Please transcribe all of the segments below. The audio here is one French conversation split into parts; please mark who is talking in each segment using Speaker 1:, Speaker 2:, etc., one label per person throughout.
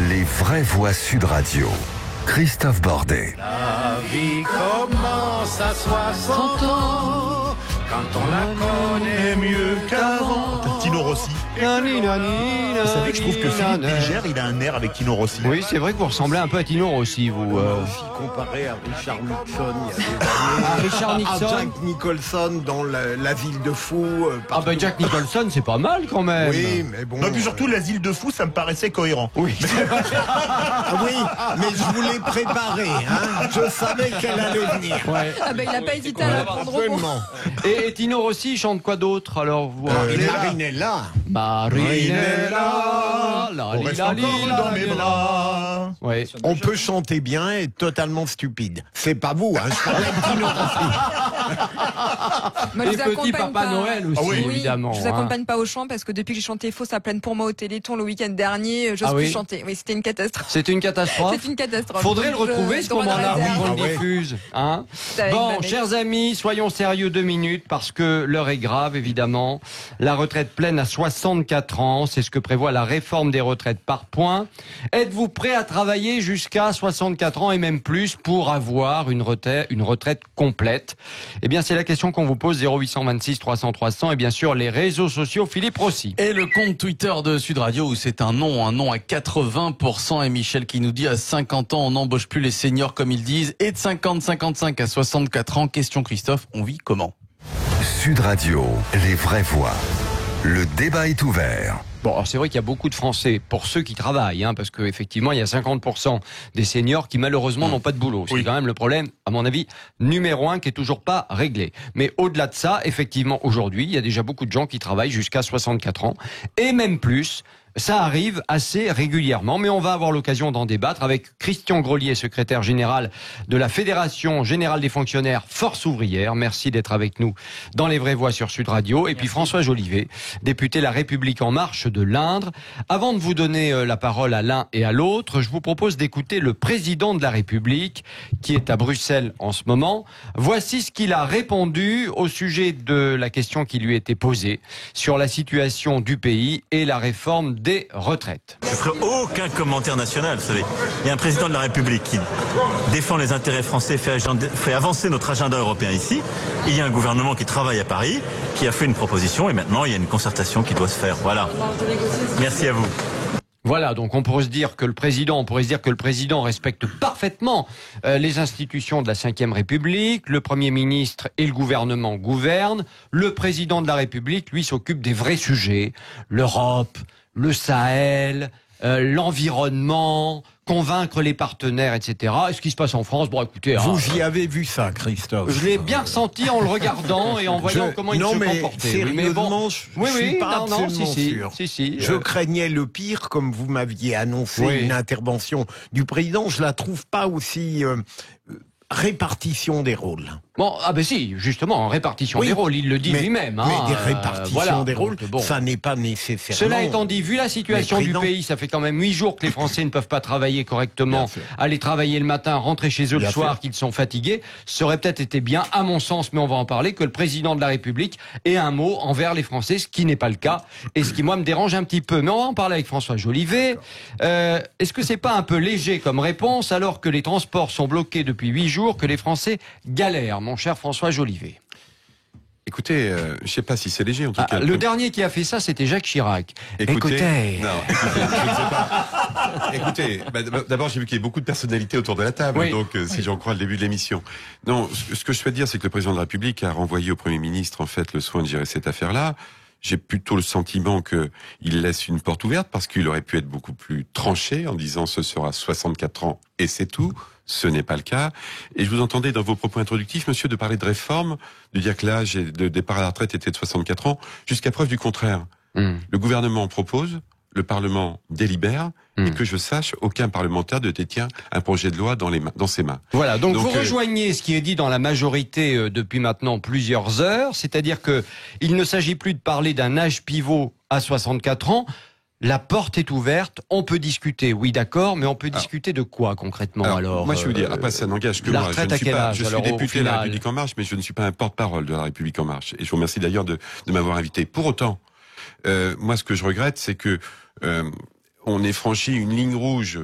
Speaker 1: Les vraies voix Sud Radio. Christophe Bordet.
Speaker 2: La vie commence à 60 ans, quand on la connaît mieux qu'avant.
Speaker 3: Tino Rossi. Vous savez que je trouve que Philippe Bilger, il a un air avec Tino Rossi.
Speaker 4: Oui, c'est vrai que vous ressemblez un peu à Tino Rossi, vous.
Speaker 2: Comparé à Richard Nixon, il y a des années.
Speaker 4: Richard Nixon.
Speaker 2: À Jack Nicholson dans la ville de fou.
Speaker 4: Jack Nicholson, c'est pas mal quand même.
Speaker 2: Oui, mais bon.
Speaker 3: Non, et puis surtout, l'asile de fous, ça me paraissait cohérent.
Speaker 4: Oui.
Speaker 2: Oui, mais je voulais préparer. Je savais qu'elle allait venir.
Speaker 4: Ouais.
Speaker 5: Il n'a pas hésité à la prendre au mot.
Speaker 2: Absolument.
Speaker 4: Et Tino Rossi chante quoi d'autre alors vous
Speaker 2: Marinella.
Speaker 4: Marinella,
Speaker 3: On reste encore dans mes bras.
Speaker 4: Ouais.
Speaker 2: On peut chanter bien et être totalement stupide. C'est pas vous, je parlais de Tino Rossi.
Speaker 5: Moi, je
Speaker 4: Et
Speaker 5: vous
Speaker 4: petit
Speaker 5: accompagne
Speaker 4: Papa
Speaker 5: pas.
Speaker 4: Noël aussi,
Speaker 3: oui.
Speaker 4: évidemment.
Speaker 5: Je vous accompagne pas au chant parce que depuis que j'ai chanté Fausse à pleine pour moi au Téléthon le week-end dernier, j'ose
Speaker 4: Ah
Speaker 5: plus
Speaker 4: oui
Speaker 5: chanter. Oui, c'était une catastrophe.
Speaker 4: C'était une catastrophe.
Speaker 5: C'est une catastrophe.
Speaker 4: Faudrait le
Speaker 5: Donc,
Speaker 4: retrouver ce
Speaker 5: droit de
Speaker 4: moment-là
Speaker 5: réserve.
Speaker 4: qu'on le
Speaker 2: Ah ouais.
Speaker 4: diffuse. Hein
Speaker 5: C'est avec
Speaker 4: Bon,
Speaker 5: Babette.
Speaker 4: chers amis, soyons sérieux 2 minutes parce que l'heure est grave, évidemment. La retraite pleine à 64 ans, c'est ce que prévoit la réforme des retraites par points. Êtes-vous prêt à travailler jusqu'à 64 ans et même plus pour avoir une retraite complète? Eh bien, c'est la question qu'on vous pose, 0826 300 300 et bien sûr les réseaux sociaux, Philippe Rossi.
Speaker 6: Et le compte Twitter de Sud Radio où c'est un non à 80%. Et Michel qui nous dit à 50 ans on n'embauche plus les seniors comme ils disent. Et de 55 à 64 ans, question Christophe, on vit comment?
Speaker 1: Sud Radio, les vraies voix. Le débat est ouvert.
Speaker 4: Bon, alors c'est vrai qu'il y a beaucoup de Français, pour ceux qui travaillent, parce que effectivement, il y a 50% des seniors qui malheureusement n'ont pas de boulot. C'est quand même le problème, à mon avis, numéro 1 qui est toujours pas réglé. Mais au-delà de ça, effectivement, aujourd'hui, il y a déjà beaucoup de gens qui travaillent jusqu'à 64 ans, et même plus. Ça arrive assez régulièrement, mais on va avoir l'occasion d'en débattre avec Christian Grelier, secrétaire général de la Fédération Générale des Fonctionnaires Force Ouvrière. Merci d'être avec nous dans Les Vraies Voix sur Sud Radio. Et puis François Jolivet, député La République En Marche de l'Indre. Avant de vous donner la parole à l'un et à l'autre, je vous propose d'écouter le président de la République, qui est à Bruxelles en ce moment. Voici ce qu'il a répondu au sujet de la question qui lui était posée sur la situation du pays et la réforme des retraites.
Speaker 7: Je ne ferai aucun commentaire national, vous savez. Il y a un président de la République qui défend les intérêts français, fait avancer notre agenda européen ici. Il y a un gouvernement qui travaille à Paris, qui a fait une proposition et maintenant il y a une concertation qui doit se faire. Voilà. Merci à vous.
Speaker 4: Voilà, donc on pourrait se dire que le président respecte parfaitement les institutions de la Ve République, le Premier ministre et le gouvernement gouvernent, le président de la République, lui, s'occupe des vrais sujets, l'Europe, le Sahel, l'environnement, convaincre les partenaires, etc. Et ce qui se passe en France, bon écoutez...
Speaker 2: Vous y avez vu ça, Christophe?
Speaker 4: Je l'ai bien ressenti en le regardant et en voyant comment il se comportait.
Speaker 2: Sérieusement, je suis pas absolument sûr. Je craignais le pire, comme vous m'aviez annoncé une intervention du président. Je la trouve pas aussi... répartition des rôles.
Speaker 4: Bon, si, justement, répartition des rôles, il le dit lui-même.
Speaker 2: Mais des répartitions des rôles, ça n'est pas nécessairement...
Speaker 4: Cela étant dit, vu la situation du pays, ça fait quand même 8 jours que les Français ne peuvent pas travailler correctement, aller travailler le matin, rentrer chez eux le soir, qu'ils sont fatigués, ça aurait peut-être été bien, à mon sens, mais on va en parler, que le président de la République ait un mot envers les Français, ce qui n'est pas le cas, et ce qui, moi, me dérange un petit peu. Mais on va en parler avec François Jolivet. Est-ce que c'est pas un peu léger comme réponse, alors que les transports sont bloqués depuis 8 jours, que les Français galèrent, mon cher François Jolivet?
Speaker 8: Écoutez, je ne sais pas si c'est léger en tout cas.
Speaker 4: Le dernier qui a fait ça, c'était Jacques Chirac.
Speaker 8: Écoutez, d'abord j'ai vu qu'il y avait beaucoup de personnalités autour de la table, donc si j'en crois le début de l'émission. Non, ce que je souhaite dire, c'est que le président de la République a renvoyé au Premier ministre en fait le soin de gérer cette affaire-là. J'ai plutôt le sentiment qu'il laisse une porte ouverte parce qu'il aurait pu être beaucoup plus tranché en disant ce sera 64 ans et c'est tout. Ce n'est pas le cas. Et je vous entendais dans vos propos introductifs, monsieur, de parler de réforme, de dire que l'âge de départ à la retraite était de 64 ans, jusqu'à preuve du contraire. Le gouvernement propose, le Parlement délibère, et que je sache, aucun parlementaire ne détient un projet de loi dans ses mains.
Speaker 4: Voilà, donc vous rejoignez ce qui est dit dans la majorité depuis maintenant plusieurs heures, c'est-à-dire que il ne s'agit plus de parler d'un âge pivot à 64 ans, la porte est ouverte, on peut discuter, oui d'accord, mais on peut discuter de quoi concrètement alors
Speaker 8: moi je vais vous dire, après ça n'engage que
Speaker 4: la
Speaker 8: moi.
Speaker 4: retraite à quel âge?
Speaker 8: Je suis député de la République En Marche, mais je ne suis pas un porte-parole de la République En Marche. Et je vous remercie d'ailleurs de m'avoir invité. Pour autant, moi ce que je regrette, c'est que on ait franchi une ligne rouge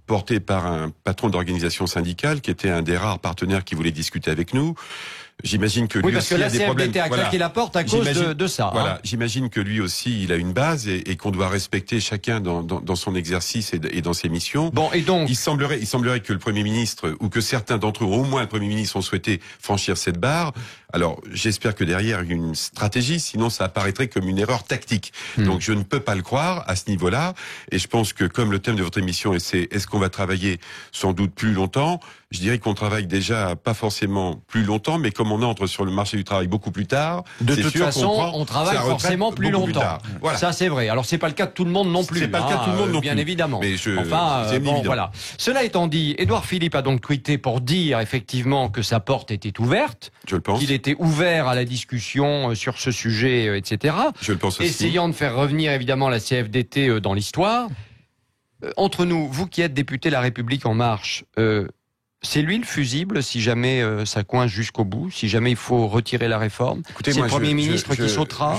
Speaker 8: portée par un patron d'organisation syndicale qui était un des rares partenaires qui voulait discuter avec nous. J'imagine que lui aussi a des problèmes.
Speaker 4: a claqué la porte à cause de ça.
Speaker 8: Voilà, j'imagine que lui aussi il a une base et qu'on doit respecter chacun dans son exercice et dans ses missions.
Speaker 4: Bon, et donc
Speaker 8: il semblerait que le Premier ministre ou que certains d'entre eux, au moins le Premier ministre, ont souhaité franchir cette barre. Alors j'espère que derrière il y a une stratégie, sinon ça apparaîtrait comme une erreur tactique. Donc je ne peux pas le croire à ce niveau-là. Et je pense que comme le thème de votre émission est-ce qu'on va travailler sans doute plus longtemps, je dirais qu'on travaille déjà pas forcément plus longtemps, mais comme on entre sur le marché du travail beaucoup plus tard,
Speaker 4: de toute façon, on travaille forcément plus longtemps. Voilà. Ça, c'est vrai. Alors, c'est pas le cas de tout le monde non plus.
Speaker 8: C'est pas le cas de tout le monde non plus.
Speaker 4: Bien évidemment.
Speaker 8: Mais
Speaker 4: bon, voilà. Cela étant dit, Édouard Philippe a donc tweeté pour dire effectivement que sa porte était ouverte.
Speaker 8: Je le pense.
Speaker 4: Qu'il était ouvert à la discussion sur ce sujet, etc.
Speaker 8: Je le pense aussi.
Speaker 4: Essayant de faire revenir évidemment la CFDT dans l'histoire. Entre nous, vous qui êtes député La République En Marche, c'est lui le fusible si jamais ça coince jusqu'au bout, si jamais il faut retirer la réforme.
Speaker 8: Écoutez,
Speaker 4: c'est le Premier ministre qui sautera.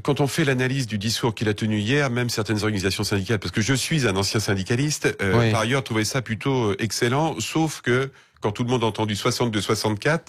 Speaker 8: Quand on fait l'analyse du discours qu'il a tenu hier, même certaines organisations syndicales, parce que je suis un ancien syndicaliste, par ailleurs trouvaient ça plutôt excellent, sauf que quand tout le monde a entendu 62-64,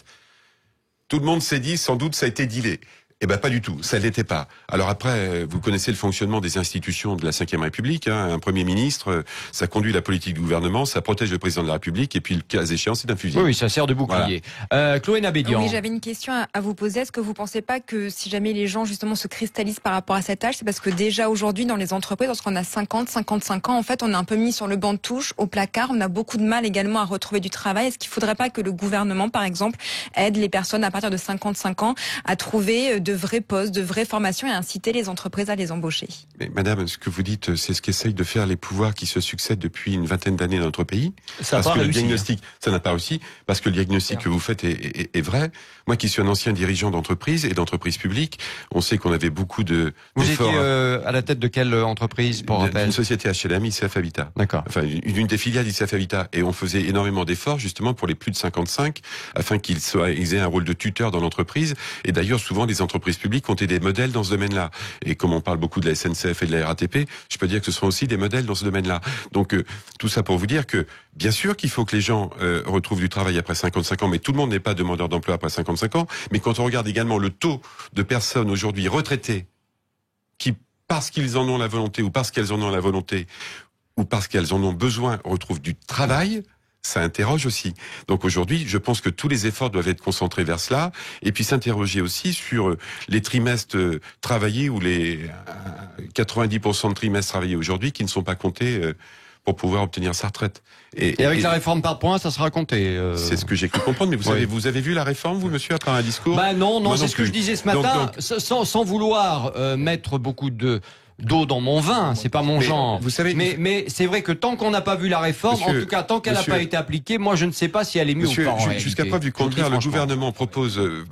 Speaker 8: tout le monde s'est dit sans doute ça a été dealé. Eh ben pas du tout, ça l'était pas. Alors après, vous connaissez le fonctionnement des institutions de la Ve République. Un Premier ministre, ça conduit la politique du gouvernement, ça protège le président de la République, et puis le cas échéant, c'est un fusil.
Speaker 4: Oui, ça sert de bouclier. Voilà. Chloé Nabédian.
Speaker 5: Oui, j'avais une question à vous poser. Est-ce que vous pensez pas que si jamais les gens justement se cristallisent par rapport à cet âge, c'est parce que déjà aujourd'hui dans les entreprises, lorsqu'on a 50, 55 ans, en fait, on est un peu mis sur le banc de touche, au placard. On a beaucoup de mal également à retrouver du travail. Est-ce qu'il faudrait pas que le gouvernement, par exemple, aide les personnes à partir de 55 ans à trouver de vrais postes, de vraies formations et inciter les entreprises à les embaucher?
Speaker 8: Mais madame, ce que vous dites, c'est ce qu'essayent de faire les pouvoirs qui se succèdent depuis une vingtaine d'années dans notre pays.
Speaker 6: Ça n'a pas réussi.
Speaker 8: Le diagnostic, ça n'a pas réussi, parce que le diagnostic que vous faites est vrai. Moi qui suis un ancien dirigeant d'entreprise et d'entreprise publique, on sait qu'on avait beaucoup de...
Speaker 4: Vous étiez à la tête de quelle entreprise, pour rappel?
Speaker 8: Une société HLM, ICF Habitat.
Speaker 4: D'accord.
Speaker 8: Enfin, une des filiales d'ICF Habitat. Et on faisait énormément d'efforts, justement, pour les plus de 55, afin qu'ils aient un rôle de tuteur dans l'entreprise. Et d'ailleurs, souvent, les entreprises publiques ont été des modèles dans ce domaine-là. Et comme on parle beaucoup de la SNCF et de la RATP, je peux dire que ce sont aussi des modèles dans ce domaine-là. Donc, tout ça pour vous dire que, bien sûr qu'il faut que les gens retrouvent du travail après 55 ans, mais tout le monde n'est pas demandeur d'emploi après 55 ans. Mais quand on regarde également le taux de personnes aujourd'hui retraitées qui, parce qu'ils en ont la volonté, ou parce qu'elles en ont la volonté, ou parce qu'elles en ont besoin, retrouvent du travail, ça interroge aussi. Donc aujourd'hui, je pense que tous les efforts doivent être concentrés vers cela, et puis s'interroger aussi sur les trimestres travaillés, ou les 90% de trimestres travaillés aujourd'hui qui ne sont pas comptés pour pouvoir obtenir sa retraite.
Speaker 4: Et avec la réforme par points, ça sera compté.
Speaker 8: C'est ce que j'ai cru comprendre, mais vous avez vu la réforme, vous, monsieur, après un discours?
Speaker 4: Non, c'est ce que je disais ce matin, sans vouloir mettre beaucoup d'eau dans mon vin, c'est pas mon genre.
Speaker 8: Vous savez,
Speaker 4: mais c'est vrai que tant qu'on n'a pas vu la réforme, en tout cas tant qu'elle n'a pas été appliquée, moi je ne sais pas si elle est mieux ou pas.
Speaker 8: Jusqu'à preuve du contraire, le gouvernement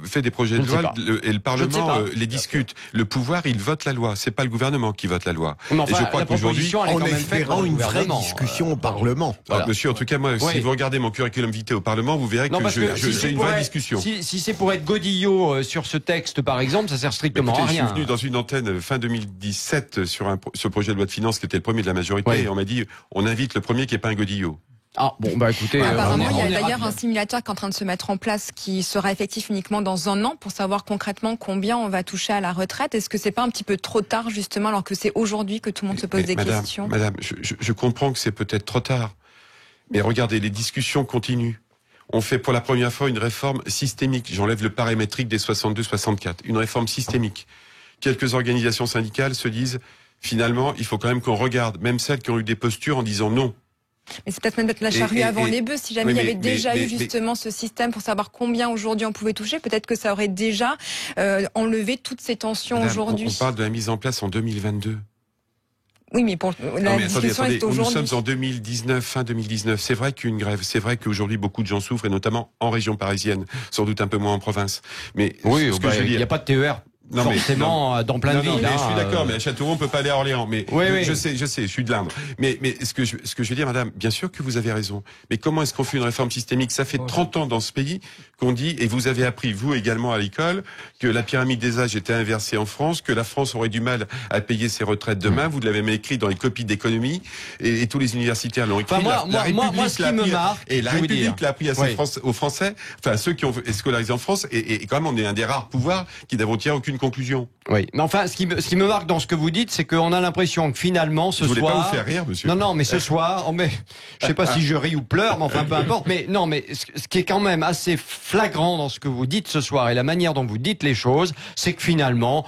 Speaker 8: fait des projets de loi et le Parlement les discute. Le pouvoir, il vote la loi. C'est pas le gouvernement qui vote la loi.
Speaker 4: Et je crois qu'aujourd'hui,
Speaker 2: en espérant une vraie discussion au Parlement.
Speaker 8: Voilà. Monsieur, en tout cas, moi, si vous regardez mon curriculum vitae au Parlement, vous verrez que j'ai une vraie discussion.
Speaker 4: Si c'est pour être godillot sur ce texte, par exemple, ça sert strictement à rien.
Speaker 8: Je suis venu dans une antenne fin 2017 sur ce projet de loi de finances qui était le premier de la majorité, et on m'a dit on invite le premier qui est pas un godillot.
Speaker 4: Ah bon, bah écoutez,
Speaker 5: apparemment il y a d'ailleurs un simulateur qui est en train de se mettre en place qui sera effectif uniquement dans un an pour savoir concrètement combien on va toucher à la retraite. Est-ce que c'est pas un petit peu trop tard justement, alors que c'est aujourd'hui que tout le monde se pose des questions?
Speaker 8: Madame, je comprends que c'est peut-être trop tard, mais regardez, les discussions continuent. On fait pour la première fois une réforme systémique. J'enlève le paramétrique des 62-64. Une réforme systémique. Quelques organisations syndicales se disent, finalement, il faut quand même qu'on regarde, même celles qui ont eu des postures en disant non.
Speaker 5: Mais c'est peut-être même la charrue avant les bœufs. Si jamais il y avait déjà eu justement ce système pour savoir combien aujourd'hui on pouvait toucher, peut-être que ça aurait déjà enlevé toutes ces tensions aujourd'hui.
Speaker 8: On parle de la mise en place en 2022.
Speaker 5: Oui, mais pour la discussion est aujourd'hui.
Speaker 8: Nous sommes en 2019, fin 2019. C'est vrai qu'une grève, c'est vrai qu'aujourd'hui beaucoup de gens souffrent, et notamment en région parisienne, sans doute un peu moins en province. Mais
Speaker 4: oui, il n'y a pas de TER. forcément dans plein de villes.
Speaker 8: Mais je suis d'accord, mais à Châteauroux, on peut pas aller à Orléans. Mais je sais, je suis de l'Indre. Mais ce que je veux dire, madame, bien sûr que vous avez raison. Mais comment est-ce qu'on fait une réforme systémique? Ça fait 30 ans dans ce pays qu'on dit, et vous avez appris, vous également à l'école, que la pyramide des âges était inversée en France, que la France aurait du mal à payer ses retraites demain. Vous l'avez même écrit dans les copies d'économie, et tous les universitaires l'ont écrit.
Speaker 4: Moi, ce qui me marque,
Speaker 8: et la République l'a appris aux Français, enfin, ceux qui ont scolarisé en France, et quand même, on est un des rares pouvoirs qui n'avons tiré aucune conclusion.
Speaker 4: Oui, mais enfin, ce qui me marque dans ce que vous dites, c'est qu'on a l'impression que finalement, ce soir...
Speaker 8: Je voulais pas vous faire rire, monsieur.
Speaker 4: Non, mais ce soir, je sais pas si je ris ou pleure, mais enfin, peu importe. Mais non, mais ce qui est quand même assez flagrant dans ce que vous dites ce soir et la manière dont vous dites les choses, c'est que finalement,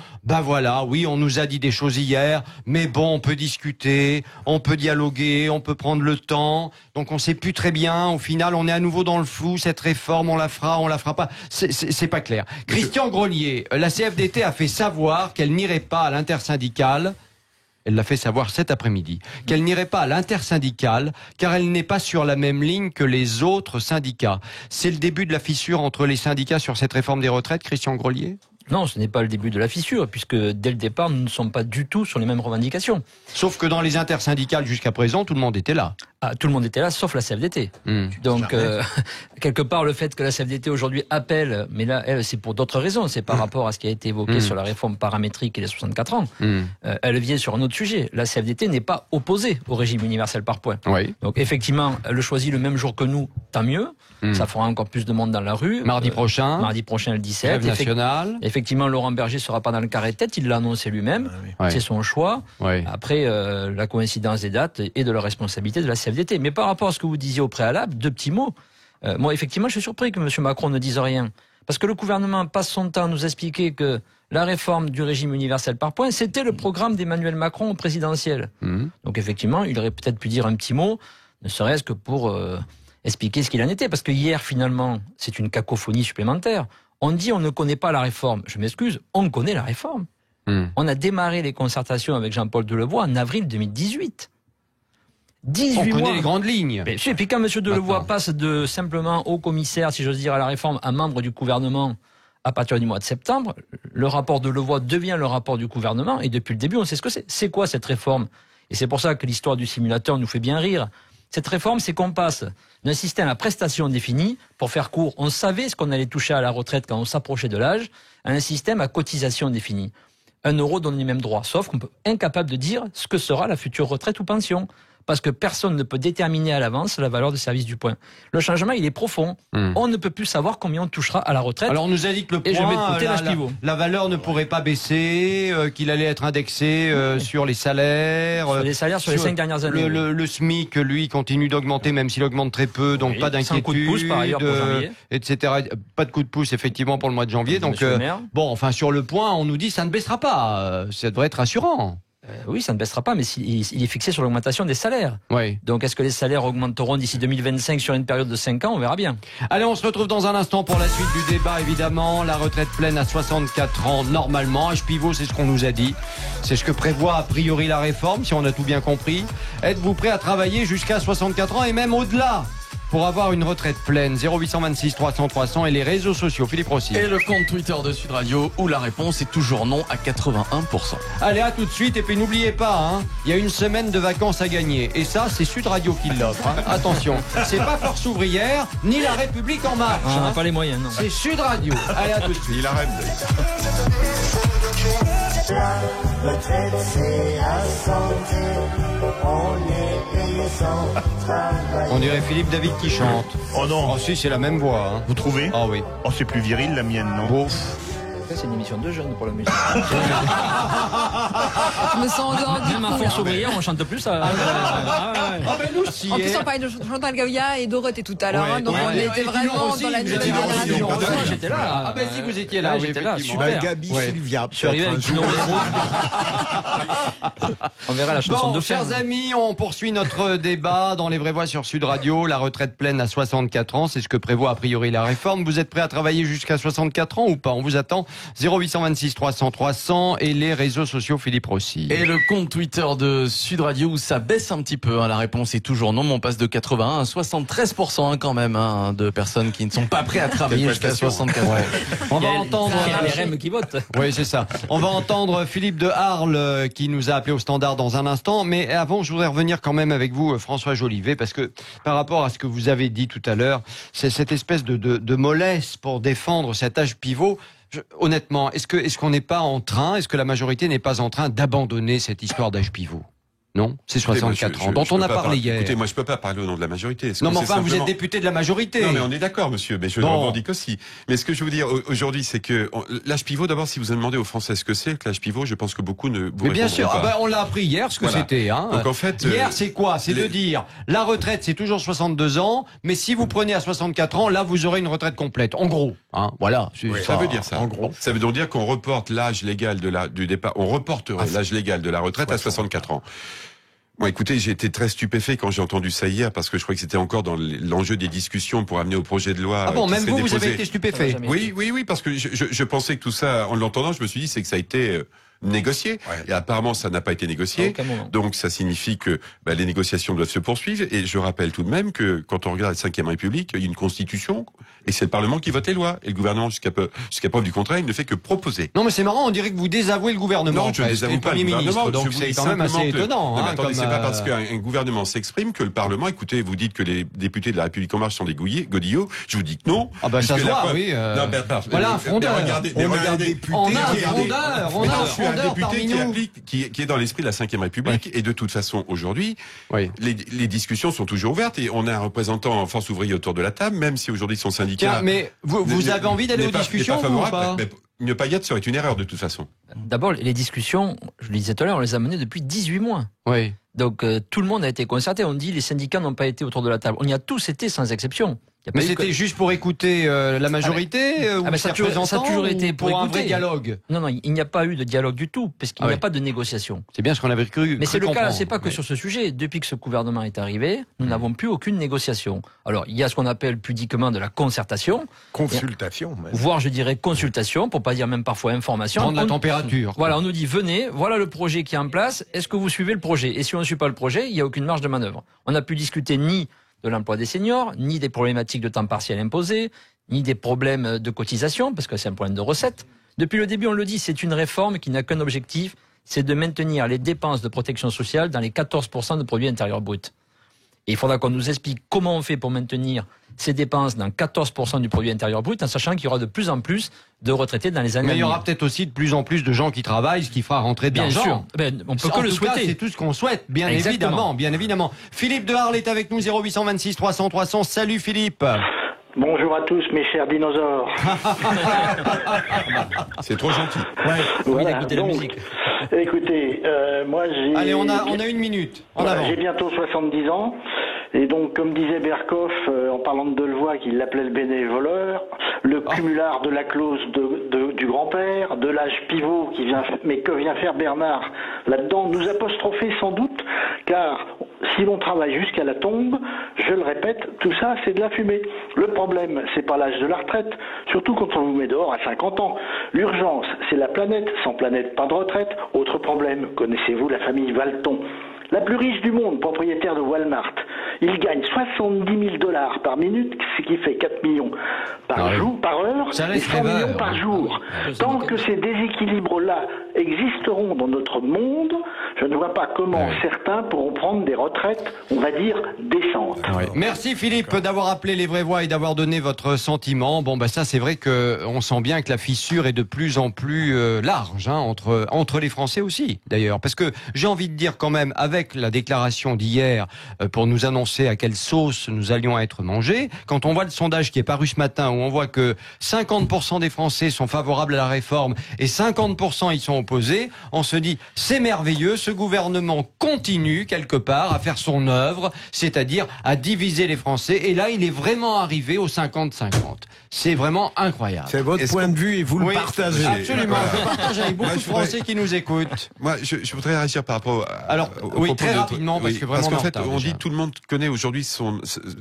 Speaker 4: oui, on nous a dit des choses hier, mais bon, on peut discuter, on peut dialoguer, on peut prendre le temps. Donc on sait plus très bien. Au final, on est à nouveau dans le flou. Cette réforme, on la fera pas. C'est pas clair. Christian Grelier, la CFDT a fait savoir qu'elle n'irait pas à l'intersyndicale. Elle l'a fait savoir cet après-midi, qu'elle n'irait pas à l'intersyndicale car elle n'est pas sur la même ligne que les autres syndicats. C'est le début de la fissure entre les syndicats sur cette réforme des retraites, Christian Grelier ?
Speaker 9: Non, ce n'est pas le début de la fissure, puisque dès le départ, nous ne sommes pas du tout sur les mêmes revendications.
Speaker 4: Sauf que dans les intersyndicales jusqu'à présent, tout le monde était là.
Speaker 9: Ah, tout le monde était là, sauf la CFDT. Donc, quelque part, le fait que la CFDT aujourd'hui appelle, mais là, elle, c'est pour d'autres raisons, c'est par rapport à ce qui a été évoqué sur la réforme paramétrique et les 64 ans. Elle vient sur un autre sujet. La CFDT n'est pas opposée au régime universel par points.
Speaker 4: Oui.
Speaker 9: Donc, effectivement, elle le choisit le même jour que nous, tant mieux. Ça fera encore plus de monde dans la rue.
Speaker 4: Mardi prochain,
Speaker 9: le 17.
Speaker 4: Grève nationale.
Speaker 9: Effectivement, Laurent Berger sera pas dans le carré de tête, il l'a annoncé lui-même. C'est son choix. Après, la coïncidence des dates et de la responsabilité de la CFDT. Mais par rapport à ce que vous disiez au préalable, 2 petits mots. Moi, effectivement, je suis surpris que M. Macron ne dise rien. Parce que le gouvernement passe son temps à nous expliquer que la réforme du régime universel par points, c'était le programme d'Emmanuel Macron au présidentiel. Donc effectivement, il aurait peut-être pu dire un petit mot, ne serait-ce que pour expliquer ce qu'il en était. Parce que hier, finalement, c'est une cacophonie supplémentaire. On dit on ne connaît pas la réforme. Je m'excuse, on connaît la réforme. On a démarré les concertations avec Jean-Paul Delevoye en avril 2018. 18
Speaker 4: on connaît
Speaker 9: mois.
Speaker 4: les grandes lignes.
Speaker 9: Et puis quand M. Delevoye passe de simplement haut commissaire, si j'ose dire, à la réforme, à membre du gouvernement à partir du mois de septembre, le rapport Delevoye devient le rapport du gouvernement et depuis le début, on sait ce que c'est. C'est quoi cette réforme? Et c'est pour ça que l'histoire du simulateur nous fait bien rire. Cette réforme, c'est qu'on passe d'un système à prestations définies, pour faire court, on savait ce qu'on allait toucher à la retraite quand on s'approchait de l'âge, à un système à cotisation définie. 1 euro donne les mêmes droits, sauf qu'on est incapable de dire ce que sera la future retraite ou pension. Parce que personne ne peut déterminer à l'avance la valeur de service du point. Le changement, il est profond. On ne peut plus savoir combien on touchera à la retraite.
Speaker 4: Alors on nous a dit que le point, la valeur ne pourrait pas baisser, qu'il allait être indexé sur les salaires.
Speaker 9: Sur les salaires sur les 5 dernières années.
Speaker 4: Le SMIC, lui, continue d'augmenter, même s'il augmente très peu, donc pas d'inquiétude.
Speaker 9: Sans coup de pouce, par ailleurs, pour janvier.
Speaker 4: Etc. Pas de coup de pouce, effectivement, pour le mois de janvier. Donc, sur le point, on nous dit ça ne baissera pas. Ça devrait être rassurant.
Speaker 9: Oui, ça ne baissera pas, mais il est fixé sur l'augmentation des salaires. Donc, est-ce que les salaires augmenteront d'ici 2025 sur une période de 5 ans? On verra bien.
Speaker 4: Allez, on se retrouve dans un instant pour la suite du débat, évidemment. La retraite pleine à 64 ans, normalement. Âge pivot, c'est ce qu'on nous a dit. C'est ce que prévoit a priori la réforme, si on a tout bien compris. Êtes-vous prêt à travailler jusqu'à 64 ans et même au-delà pour avoir une retraite pleine? 0826 300 300 et les réseaux sociaux. Philippe Rossi.
Speaker 6: Et le compte Twitter de Sud Radio où la réponse est toujours non à 81%.
Speaker 4: Allez, à tout de suite. Et puis n'oubliez pas, il y a une semaine de vacances à gagner. Et ça, c'est Sud Radio qui l'offre. Attention, c'est pas Force Ouvrière ni La République En Marche.
Speaker 9: On n'a pas les moyens, non.
Speaker 4: C'est Sud Radio. Allez, à tout de suite.
Speaker 8: Il arrête.
Speaker 10: La retraite, c'est la santé. On est paysan.
Speaker 4: On dirait Philippe David qui chante.
Speaker 3: Oh non.
Speaker 4: Oh si, c'est la même voix.
Speaker 3: Vous trouvez?
Speaker 4: Ah oui.
Speaker 3: Oh, c'est plus viril la mienne, non?
Speaker 4: Bon.
Speaker 9: C'est une émission de jeunes pour la musique.
Speaker 5: Je me sens en dehors du
Speaker 9: Même à Force Ouvrière, on chante plus ça.
Speaker 4: Ben nous aussi.
Speaker 5: En plus, on parlait de Chantal Goya et Dorothée tout à l'heure, donc on était vraiment dans la nouvelle génération.
Speaker 9: J'étais là.
Speaker 4: Ah ben si, vous étiez là.
Speaker 9: J'étais là,
Speaker 4: effectivement.
Speaker 9: super.
Speaker 2: Gabi, Sylvia.
Speaker 9: Je suis arrivé avec une On verra la chanson de
Speaker 4: chers amis, on poursuit notre débat dans Les Vraies Voix sur Sud Radio. La retraite pleine à 64 ans, c'est ce que prévoit a priori la réforme. Vous êtes prêts à travailler jusqu'à 64 ans ou pas? On vous attend. 0826 300 300 et les réseaux sociaux Philippe Rossi.
Speaker 6: Et le compte Twitter de Sud Radio où ça baisse un petit peu, la réponse est toujours non, mais on passe de 81 à 73% quand même de personnes qui ne sont pas prêts à travailler jusqu'à 64 ans.
Speaker 4: On va entendre
Speaker 9: les REM qui votent.
Speaker 4: Oui, c'est ça. On va entendre Philippe de Arles qui nous a appelé au standard dans un instant. Mais avant, je voudrais revenir quand même avec vous, François Jolivet, parce que par rapport à ce que vous avez dit tout à l'heure, c'est cette espèce de mollesse pour défendre cet âge pivot. Honnêtement, est-ce qu'on n'est pas en train, est-ce que la majorité n'est pas en train d'abandonner cette histoire d'âge pivot? Non, c'est 64 ans, dont on a parlé hier.
Speaker 8: Écoutez, moi je peux pas parler au nom de la majorité.
Speaker 4: Non, mais enfin, vous êtes député de la majorité.
Speaker 8: Non, mais on est d'accord, monsieur, mais je le revendique aussi. Mais ce que je veux dire aujourd'hui, c'est que l'âge pivot, d'abord, si vous demandez aux Français ce que c'est que l'âge pivot, je pense que beaucoup ne vous
Speaker 4: mais bien
Speaker 8: sûr,
Speaker 4: pas. On l'a appris hier, ce que c'était.
Speaker 8: Donc en fait,
Speaker 4: hier, c'est quoi? C'est de dire, la retraite, c'est toujours 62 ans, mais si vous prenez à 64 ans, là, vous aurez une retraite complète. En gros, voilà.
Speaker 8: Ça veut dire ça. En gros. Ça veut donc dire qu'on reporte l'âge légal du départ, on reporte l'âge légal de la retraite à 64 ans. Bon, écoutez, j'ai été très stupéfait quand j'ai entendu ça hier, parce que je croyais que c'était encore dans l'enjeu des discussions pour amener au projet de loi.
Speaker 4: Ah bon, même vous avez été stupéfait?
Speaker 8: Oui, parce que je pensais que tout ça, en l'entendant, je me suis dit, c'est que ça a été négocié. Ouais. Et apparemment, ça n'a pas été négocié. Donc, ça signifie que les négociations doivent se poursuivre. Et je rappelle tout de même que quand on regarde la Ve République, il y a une constitution et c'est le Parlement qui vote les lois. Et le gouvernement, jusqu'à preuve du contraire, il ne fait que proposer.
Speaker 4: Non, mais c'est marrant, on dirait que vous désavouez le gouvernement.
Speaker 8: Non, je ne désavoue pas le gouvernement.
Speaker 4: Donc, c'est quand même assez étonnant.
Speaker 8: Non, mais attendez, c'est pas parce qu'un gouvernement s'exprime que le Parlement, écoutez, vous dites que les députés de la République En Marche sont des godillots. Je vous dis que non.
Speaker 4: Ah ça se voit, oui.
Speaker 8: Non,
Speaker 4: voilà, un frondeur. On a un
Speaker 8: député qui est dans l'esprit de la Ve République. Et de toute façon, aujourd'hui, les discussions sont toujours ouvertes et on a un représentant en force ouvrière autour de la table, même si aujourd'hui son syndicat...
Speaker 4: Tiens, mais vous avez envie d'aller aux discussions ou pas?
Speaker 8: Ne pas y être serait une erreur de toute façon.
Speaker 9: D'abord, les discussions, je le disais tout à l'heure, on les a menées depuis 18 mois.
Speaker 4: Oui.
Speaker 9: Donc tout le monde a été concerté. On dit les syndicats n'ont pas été autour de la table. On y a tous été sans exception.
Speaker 4: Mais c'était juste pour écouter la majorité ou
Speaker 9: ça a toujours été
Speaker 4: pour un vrai dialogue.
Speaker 9: Non, il n'y a pas eu de dialogue du tout, parce qu'il n'y a pas de négociation.
Speaker 4: C'est bien ce qu'on avait cru.
Speaker 9: Mais c'est le cas, c'est pas que sur ce sujet. Depuis que ce gouvernement est arrivé, nous n'avons plus aucune négociation. Alors, il y a ce qu'on appelle pudiquement de la concertation.
Speaker 2: Consultation.
Speaker 9: Voire, je dirais, consultation, pour pas dire même parfois information.
Speaker 4: Prendre la température.
Speaker 9: Voilà, on nous dit, venez, voilà le projet qui est en place, est-ce que vous suivez le projet? Et si on ne suit pas le projet, il n'y a aucune marge de manœuvre. On n'a pu discuter ni de l'emploi des seniors, ni des problématiques de temps partiel imposé, ni des problèmes de cotisation, parce que c'est un problème de recettes. Depuis le début, on le dit, c'est une réforme qui n'a qu'un objectif, c'est de maintenir les dépenses de protection sociale dans les 14% de produit intérieur brut. Et il faudra qu'on nous explique comment on fait pour maintenir ces dépenses dans 14% du produit intérieur brut, en sachant qu'il y aura de plus en plus de retraités dans les années à venir.
Speaker 4: Mais il y aura peut-être aussi de plus en plus de gens qui travaillent, ce qui fera rentrer de l'argent.
Speaker 9: Bien sûr. On peut que le souhaiter.
Speaker 4: C'est tout ce qu'on souhaite, bien évidemment. Philippe de Arles est avec nous, 0826 300 300. Salut Philippe.
Speaker 11: Bonjour à tous mes chers dinosaures.
Speaker 8: C'est trop gentil.
Speaker 11: Voilà, écouter la musique. Écoutez, moi j'ai...
Speaker 4: Allez, on a une minute.
Speaker 11: J'ai bientôt 70 ans. Et donc, comme disait Berkoff, en parlant de Delevoye, qu'il l'appelait le bénévoleur, le cumulard de la clause du grand-père, de l'âge pivot mais que vient faire Bernard là-dedans, nous apostropher sans doute, car si l'on travaille jusqu'à la tombe, je le répète, tout ça c'est de la fumée. Le problème, c'est pas l'âge de la retraite, surtout quand on vous met dehors à 50 ans. L'urgence, c'est la planète, sans planète, pas de retraite. Autre problème, connaissez-vous la famille Valton ? La plus riche du monde, propriétaire de Walmart, il gagne $70 000 par minute, ce qui fait 4 millions par heure, et 100 millions par jour. Tant que ces déséquilibres-là existeront dans notre monde, je ne vois pas comment certains pourront prendre des retraites, on va dire, décentes.
Speaker 4: Merci Philippe d'avoir appelé les vraies voix et d'avoir donné votre sentiment. Bon, ça c'est vrai qu'on sent bien que la fissure est de plus en plus large, entre les Français aussi, d'ailleurs. Parce que j'ai envie de dire quand même, avec la déclaration d'hier pour nous annoncer à quelle sauce nous allions être mangés, quand on voit le sondage qui est paru ce matin où on voit que 50% des Français sont favorables à la réforme et 50% y sont opposés, on se dit c'est merveilleux, ce gouvernement continue quelque part à faire son œuvre, c'est-à-dire à diviser les Français, et là il est vraiment arrivé au 50-50. C'est vraiment incroyable.
Speaker 2: C'est votre point de vue et vous le partagez.
Speaker 4: Absolument, je le partage avec beaucoup de Français qui nous écoutent.
Speaker 8: Moi, je voudrais réagir par rapport à...
Speaker 4: Alors, très rapidement, parce que vraiment...
Speaker 8: Parce qu'en fait, on dit tout le monde connaît aujourd'hui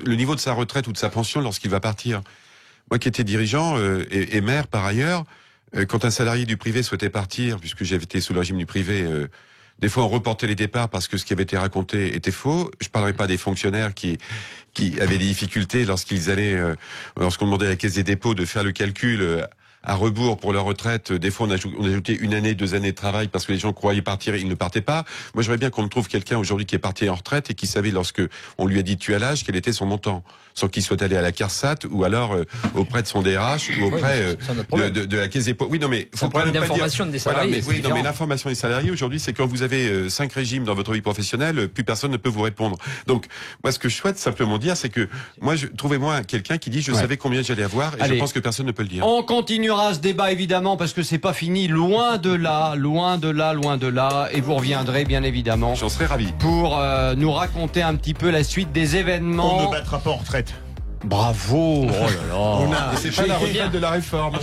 Speaker 8: le niveau de sa retraite ou de sa pension lorsqu'il va partir. Moi qui étais dirigeant et maire par ailleurs, quand un salarié du privé souhaitait partir, puisque j'avais été sous le régime du privé Des fois, on reportait les départs parce que ce qui avait été raconté était faux. Je parlerai pas des fonctionnaires qui avaient des difficultés lorsqu'ils allaient, lorsqu'on demandait à la Caisse des dépôts de faire le calcul à rebours pour leur retraite. Des fois, on ajoutait 1 année, 2 années de travail parce que les gens croyaient partir, ils ne partaient pas. Moi, j'aimerais bien qu'on me trouve quelqu'un aujourd'hui qui est parti en retraite et qui savait, lorsque on lui a dit tu as l'âge, quel était son montant, sans qu'il soit allé à la CARSAT ou alors auprès de son DRH ou auprès de la Caisse des dépôts. Oui, non, mais
Speaker 9: faut pas d'information des salariés.
Speaker 8: Voilà, mais l'information des salariés aujourd'hui, c'est quand vous avez 5 régimes dans votre vie professionnelle, plus personne ne peut vous répondre. Donc, moi, ce que je souhaite simplement dire, c'est que moi, trouvez-moi quelqu'un qui dit je savais combien j'allais avoir et je pense que personne ne peut le dire.
Speaker 4: On continuera ce débat évidemment parce que c'est pas fini, loin de là, et vous reviendrez bien évidemment.
Speaker 8: J'en serais ravi.
Speaker 4: Pour nous raconter un petit peu la suite des événements.
Speaker 3: On ne battra pas en retraite.
Speaker 4: Bravo. Oh là là.
Speaker 8: C'est pas la retraite de la réforme.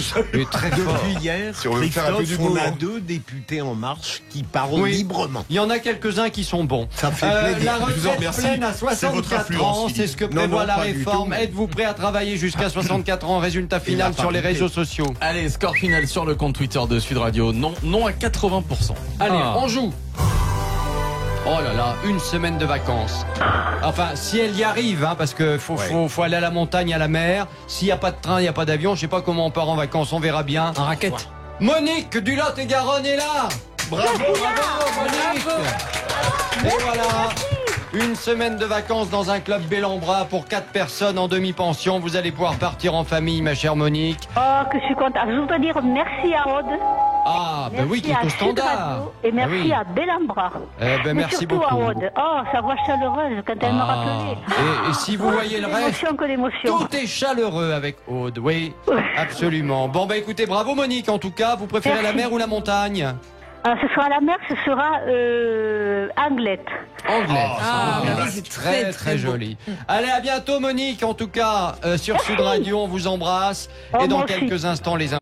Speaker 2: Très depuis hier,
Speaker 8: si on veut faire un peu
Speaker 2: on a 2 députés En Marche qui parlent librement.
Speaker 4: Il y en a quelques-uns qui sont bons.
Speaker 2: Ça fait plaisir.
Speaker 4: La retraite pleine à 64 ans, c'est ce que prévoit la réforme. Êtes-vous prêt à travailler jusqu'à 64 ans? Résultat final sur les réseaux sociaux.
Speaker 6: Allez, score final sur le compte Twitter de Sud Radio. Non à 80%.
Speaker 4: Allez, on joue. Oh là là, 1 semaine de vacances. Enfin, si elle y arrive, hein, parce que faut aller à la montagne, à la mer. S'il n'y a pas de train, il n'y a pas d'avion, je sais pas comment on part en vacances, on verra bien.
Speaker 9: En raquette.
Speaker 4: Monique du Lot-et-Garonne est là. Bravo, Monique. Et voilà. 1 semaine de vacances dans un club Bellambra pour 4 personnes en demi-pension. Vous allez pouvoir partir en famille, ma chère Monique.
Speaker 12: Oh, que je suis contente. Je voudrais dire merci à Aude.
Speaker 4: Ah, ben oui, qui est au standard.
Speaker 12: Et merci à Bellambra.
Speaker 4: Merci
Speaker 12: surtout
Speaker 4: beaucoup.
Speaker 12: À Aude. Oh, sa voix chaleureuse quand elle me rappelait.
Speaker 4: Et si vous voyez le reste, tout est chaleureux avec Aude, oui, absolument. Bon, ben écoutez, bravo Monique en tout cas. Vous préférez la mer ou la montagne?
Speaker 12: Ce sera la mer, ce sera Anglette.
Speaker 4: Anglette, c'est très joli. Allez, à bientôt Monique en tout cas sur Sud Radio, on vous embrasse. Et dans quelques instants les